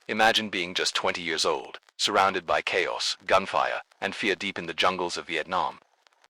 Imagine being just 20 years old, surrounded by chaos, gunfire, and fear deep in the jungles of Vietnam.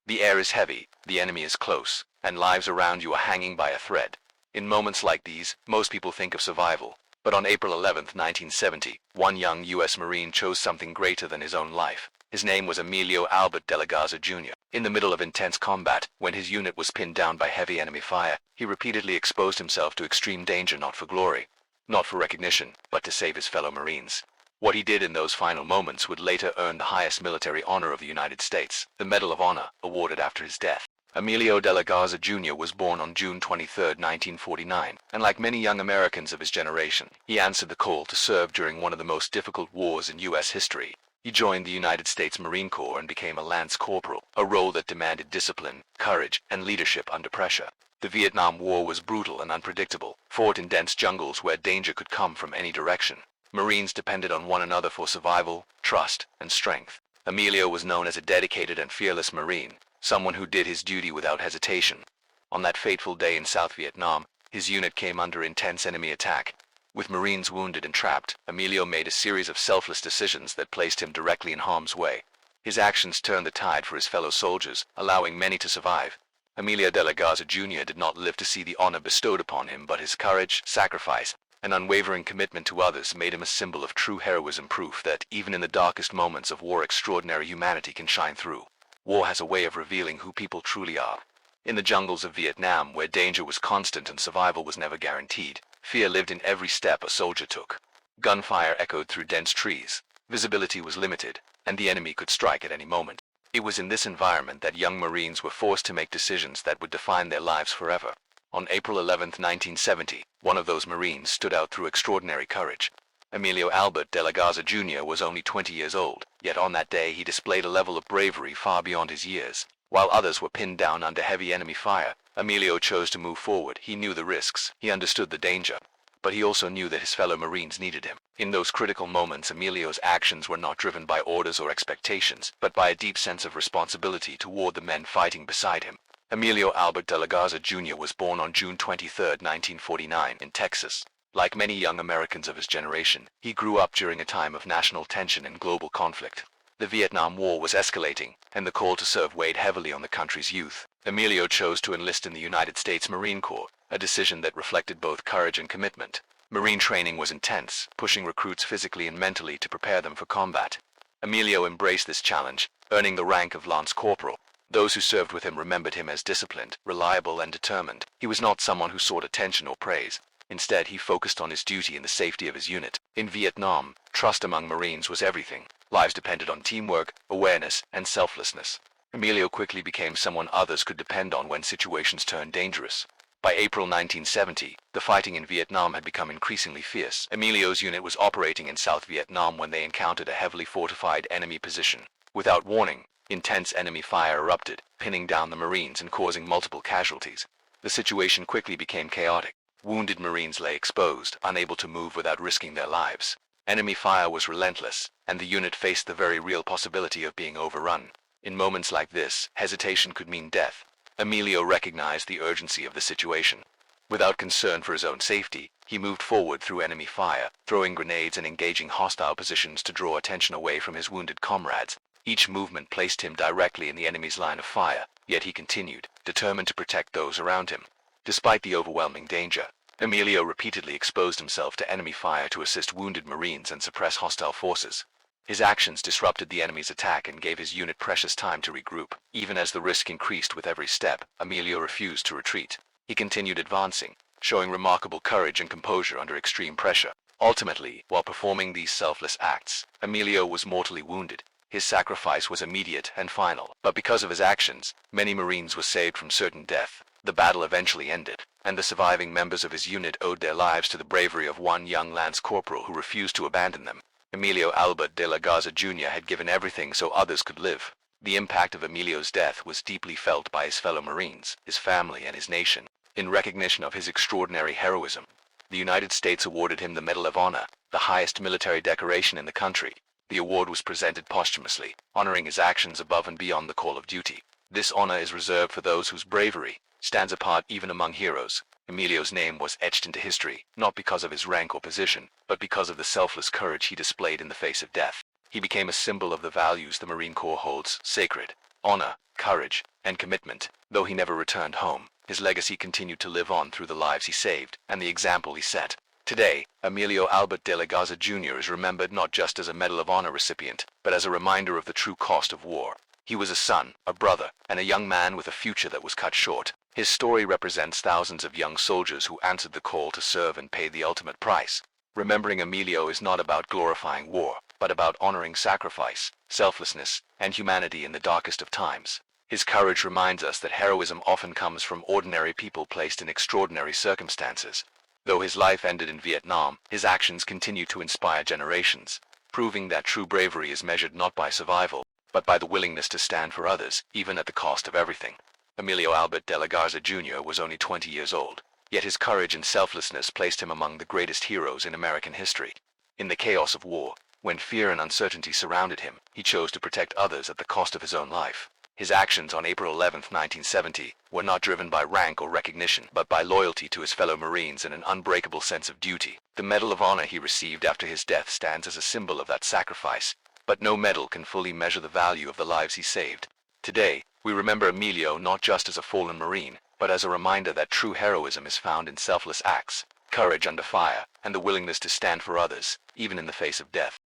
The air is heavy, the enemy is close, and lives around you are hanging by a thread. In moments like these, most people think of survival. But on April 11, 1970, one young U.S. Marine chose something greater than his own life. His name was Emilio Albert de la Garza Jr. In the middle of intense combat, when his unit was pinned down by heavy enemy fire, he repeatedly exposed himself to extreme danger, not for glory, not for recognition, but to save his fellow Marines. What he did in those final moments would later earn the highest military honor of the United States, the Medal of Honor, awarded after his death. Emilio de la Garza Jr. was born on June 23, 1949, and like many young Americans of his generation, he answered the call to serve during one of the most difficult wars in U.S. history. He joined the United States Marine Corps and became a lance corporal, a role that demanded discipline, courage, and leadership under pressure. The Vietnam War was brutal and unpredictable, fought in dense jungles where danger could come from any direction. Marines depended on one another for survival, trust, and strength. Emilio was known as a dedicated and fearless Marine, someone who did his duty without hesitation. On that fateful day in South Vietnam, his unit came under intense enemy attack. With Marines wounded and trapped, Emilio made a series of selfless decisions that placed him directly in harm's way. His actions turned the tide for his fellow soldiers, allowing many to survive. Emilio de la Garza Jr. did not live to see the honor bestowed upon him, but his courage, sacrifice, and unwavering commitment to others made him a symbol of true heroism, proof that, even in the darkest moments of war, extraordinary humanity can shine through. War has a way of revealing who people truly are. In the jungles of Vietnam, where danger was constant and survival was never guaranteed, fear lived in every step a soldier took. Gunfire echoed through dense trees, visibility was limited, and the enemy could strike at any moment. It was in this environment that young Marines were forced to make decisions that would define their lives forever. On April 11, 1970, one of those Marines stood out through extraordinary courage. Emilio Albert de la Garza Jr. was only 20 years old, yet on that day he displayed a level of bravery far beyond his years. While others were pinned down under heavy enemy fire, Emilio chose to move forward. He knew the risks, he understood the danger, but he also knew that his fellow Marines needed him. In those critical moments, Emilio's actions were not driven by orders or expectations, but by a deep sense of responsibility toward the men fighting beside him. Emilio Albert de la Garza Jr. was born on June 23, 1949, in Texas. Like many young Americans of his generation, he grew up during a time of national tension and global conflict. The Vietnam War was escalating, and the call to serve weighed heavily on the country's youth. Emilio chose to enlist in the United States Marine Corps, a decision that reflected both courage and commitment. Marine training was intense, pushing recruits physically and mentally to prepare them for combat. Emilio embraced this challenge, earning the rank of lance corporal. Those who served with him remembered him as disciplined, reliable, and determined. He was not someone who sought attention or praise. Instead, he focused on his duty and the safety of his unit. In Vietnam, trust among Marines was everything. Lives depended on teamwork, awareness, and selflessness. Emilio quickly became someone others could depend on when situations turned dangerous. By April 1970, the fighting in Vietnam had become increasingly fierce. Emilio's unit was operating in South Vietnam when they encountered a heavily fortified enemy position. Without warning, intense enemy fire erupted, pinning down the Marines and causing multiple casualties. The situation quickly became chaotic. Wounded Marines lay exposed, unable to move without risking their lives. Enemy fire was relentless, and the unit faced the very real possibility of being overrun. In moments like this, hesitation could mean death. Emilio recognized the urgency of the situation. Without concern for his own safety, he moved forward through enemy fire, throwing grenades and engaging hostile positions to draw attention away from his wounded comrades. Each movement placed him directly in the enemy's line of fire, yet he continued, determined to protect those around him. Despite the overwhelming danger, Emilio repeatedly exposed himself to enemy fire to assist wounded Marines and suppress hostile forces. His actions disrupted the enemy's attack and gave his unit precious time to regroup. Even as the risk increased with every step, Emilio refused to retreat. He continued advancing, showing remarkable courage and composure under extreme pressure. Ultimately, while performing these selfless acts, Emilio was mortally wounded. His sacrifice was immediate and final, but because of his actions, many Marines were saved from certain death. The battle eventually ended, and the surviving members of his unit owed their lives to the bravery of one young lance corporal who refused to abandon them. Emilio Albert de la Garza Jr. had given everything so others could live. The impact of Emilio's death was deeply felt by his fellow Marines, his family, and his nation. In recognition of his extraordinary heroism, the United States awarded him the Medal of Honor, the highest military decoration in the country. The award was presented posthumously, honoring his actions above and beyond the call of duty. This honor is reserved for those whose bravery stands apart even among heroes. Emilio's name was etched into history, not because of his rank or position, but because of the selfless courage he displayed in the face of death. He became a symbol of the values the Marine Corps holds sacred: honor, courage, and commitment. Though he never returned home, his legacy continued to live on through the lives he saved and the example he set. Today, Emilio Albert de la Garza Jr. is remembered not just as a Medal of Honor recipient, but as a reminder of the true cost of war. He was a son, a brother, and a young man with a future that was cut short. His story represents thousands of young soldiers who answered the call to serve and paid the ultimate price. Remembering Emilio is not about glorifying war, but about honoring sacrifice, selflessness, and humanity in the darkest of times. His courage reminds us that heroism often comes from ordinary people placed in extraordinary circumstances. Though his life ended in Vietnam, his actions continue to inspire generations, proving that true bravery is measured not by survival, but by the willingness to stand for others, even at the cost of everything. Emilio Albert de la Garza Jr. was only 20 years old, yet his courage and selflessness placed him among the greatest heroes in American history. In the chaos of war, when fear and uncertainty surrounded him, he chose to protect others at the cost of his own life. His actions on April 11, 1970, were not driven by rank or recognition, but by loyalty to his fellow Marines and an unbreakable sense of duty. The Medal of Honor he received after his death stands as a symbol of that sacrifice, but no medal can fully measure the value of the lives he saved. Today, we remember Emilio not just as a fallen Marine, but as a reminder that true heroism is found in selfless acts, courage under fire, and the willingness to stand for others, even in the face of death.